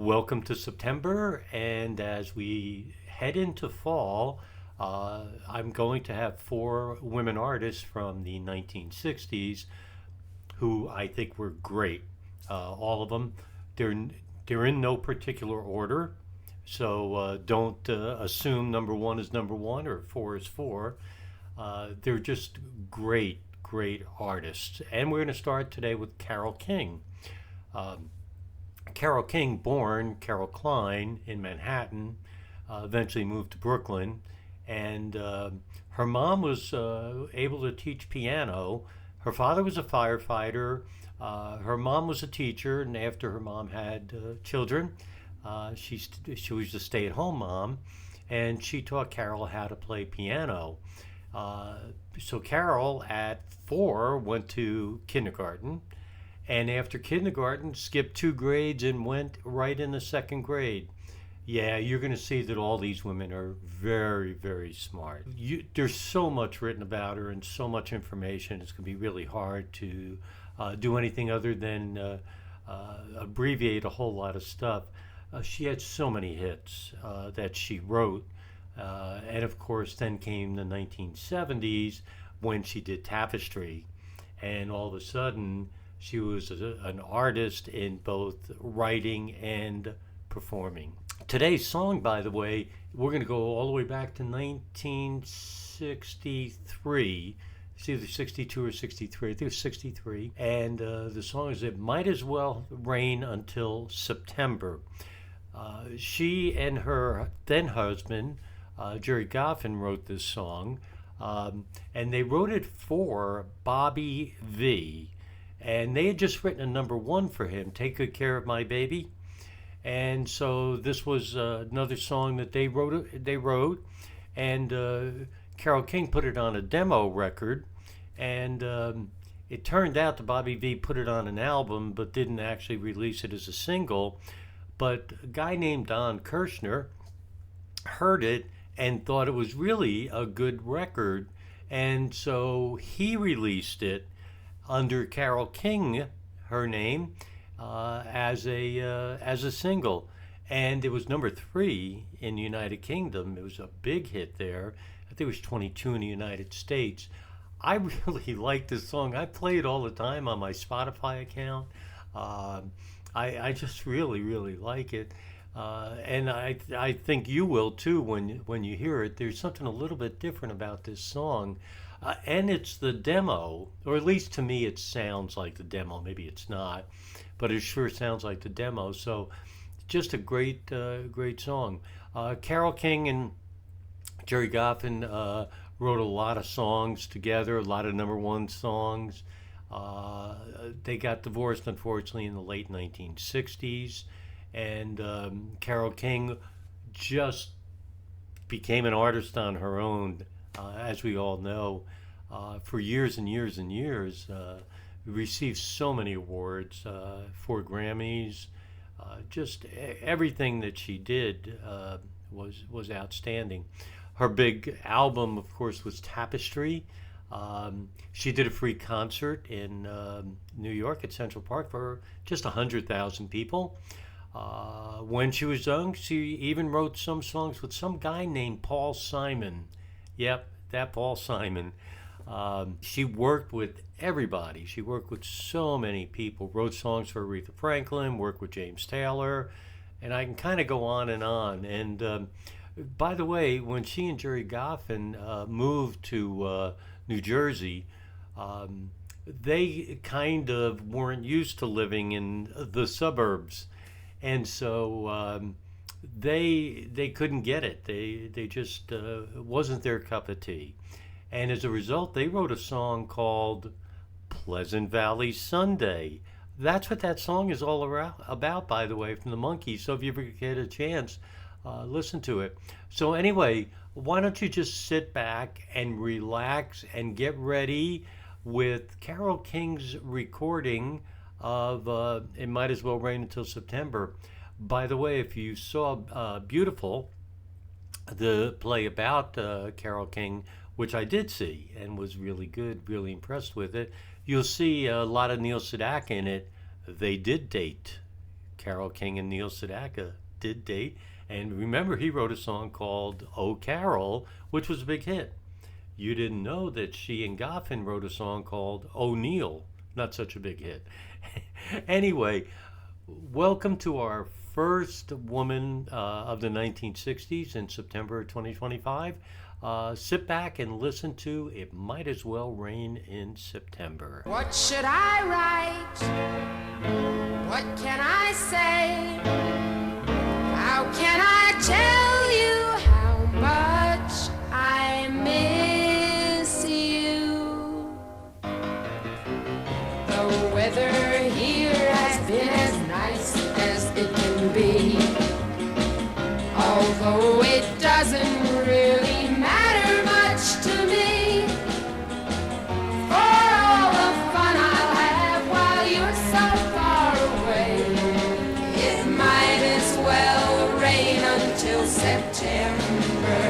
Welcome to September, and as we head into fall, I'm going to have four women artists from the 1960s who I think were great. All of them. They're they're in no particular order, so don't assume number one is number one or four is four. They're just great, great artists, and we're going to start today with Carole King. Um, Carole King, born Carol Klein in Manhattan, eventually moved to Brooklyn, and her mom was able to teach piano. Her father was a firefighter. Her mom was a teacher, and after her mom had children, she was a stay-at-home mom, and she taught Carol how to play piano. Uh, so Carol, at 4, went to kindergarten, and after kindergarten, skipped 2 grades and went right in the second grade. Yeah, you're going to see that all these women are very, very smart. There's so much written about her and so much information. It's going to be really hard to do anything other than abbreviate a whole lot of stuff. She had so many hits that she wrote. And of course, then came the 1970s when she did Tapestry. And all of a sudden, she was an artist in both writing and performing. Today's song, by the way, we're going to go all the way back to 1963. It's either 62 or 63. I think it was 63. And the song is It Might As Well Rain Until September. She and her then husband, Gerry Goffin, wrote this song. And they wrote it for Bobby Vee. And they had just written a number one for him, Take Good Care of My Baby. And so this was another song that they wrote, and Carole King put it on a demo record, and it turned out that Bobby Vee put it on an album, but didn't actually release it as a single. But a guy named Don Kirshner heard it and thought it was really a good record, and so he released it under Carole King, her name, as a single, and it was number 3 in the United Kingdom. It was a big hit there. I think it was 22 in the United States. I really like this song. I play it all the time on my Spotify account. Uh, I just really, really like it. And I think you will too when you hear it. There's something a little bit different about this song. And it's the demo, or at least to me, it sounds like the demo. Maybe it's not, but it sure sounds like the demo. So, just a great song. Carole King and Gerry Goffin wrote a lot of songs together, a lot of number one songs. Uh, they got divorced, unfortunately, in the late 1960s, and Carole King just became an artist on her own, as we all know, for years and years and years. Received so many awards, 4 Grammys. Just everything that she did was outstanding. Her big album, of course, was Tapestry. She did a free concert in New York at Central Park for just 100,000 people. When she was young, she even wrote some songs with some guy named Paul Simon. Yep, that Paul Simon. She worked with everybody. She worked with so many people, wrote songs for Aretha Franklin, worked with James Taylor, and I can kind of go on and on. And by the way, when she and Gerry Goffin moved to New Jersey, they kind of weren't used to living in the suburbs, and so they couldn't get it. They just wasn't their cup of tea. And as a result, they wrote a song called Pleasant Valley Sunday. That's what that song is all about, by the way, from the Monkees. So if you ever get a chance, listen to it. So anyway, why don't you just sit back and relax and get ready with Carole King's recording of It Might As Well Rain Until September. By the way, if you saw Beautiful, the play about Carole King, which I did see and was really good, really impressed with it, you'll see a lot of Neil Sedaka in it. They did date Carole King and Neil Sedaka did date. And remember, he wrote a song called "Oh Carol," which was a big hit. You didn't know that she and Goffin wrote a song called "O'Neill," not such a big hit. Anyway, welcome to our first woman of the 1960s in September 2025. Sit back and listen to "It Might As Well Rain in September." What should I write? What can I say? How can I tell you how much I miss you? The weather here has been as nice as it can be, although it doesn't really matter much to me. For all the fun I'll have while you're so far away, it might as well rain until September.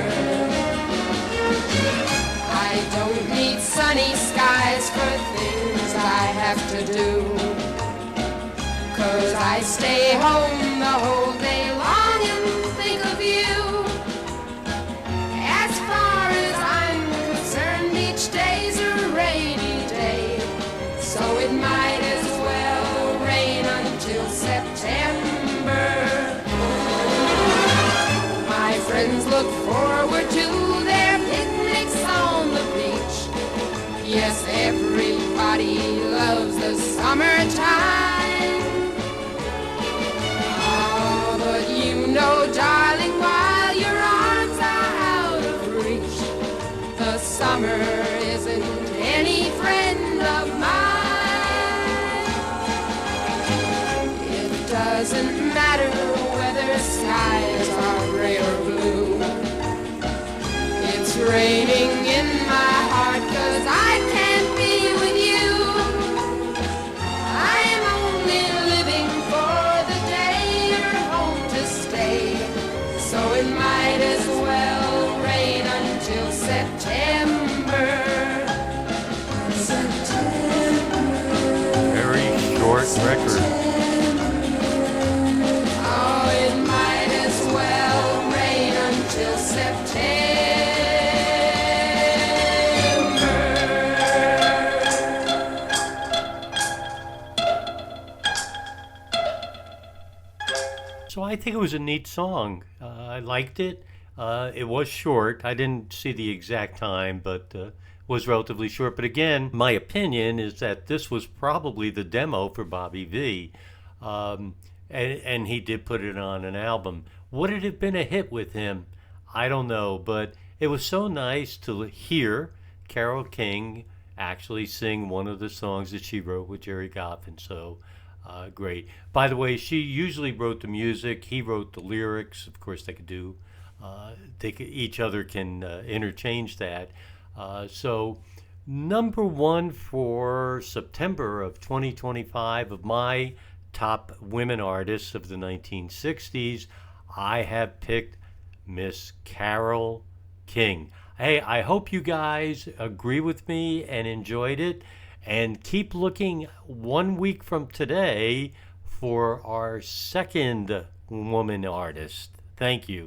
I don't need sunny skies for things I have to do, 'cause I stay home the whole day long and think of you. As far as I'm concerned, each day's a rainy day, so it might as well rain until September. My friends look forward to their picnics on the beach. Yes, everybody loves the summertime. Oh, but you know, darling, while your arms are out of reach, the summer isn't any friend of mine. It doesn't matter whether skies are gray or blue. It's raining in my heart 'cause I can't be with you. I'm only living for the day you're home to stay, so it might as well rain until September. September. Very short record. Oh, it might as well rain until September. So I think it was a neat song. I liked it. It was short. I didn't see the exact time, but was relatively short. But again, my opinion is that this was probably the demo for Bobby Vee, and he did put it on an album. Would it have been a hit with him? I don't know, but it was so nice to hear Carole King actually sing one of the songs that she wrote with Gerry Goffin. So great. By the way, she usually wrote the music. He wrote the lyrics. Of course, they could do. Each other can interchange that. So, number one for September of 2025 of my top women artists of the 1960s, I have picked Miss Carole King. Hey, I hope you guys agree with me and enjoyed it. And keep looking 1 week from today for our second woman artist. Thank you.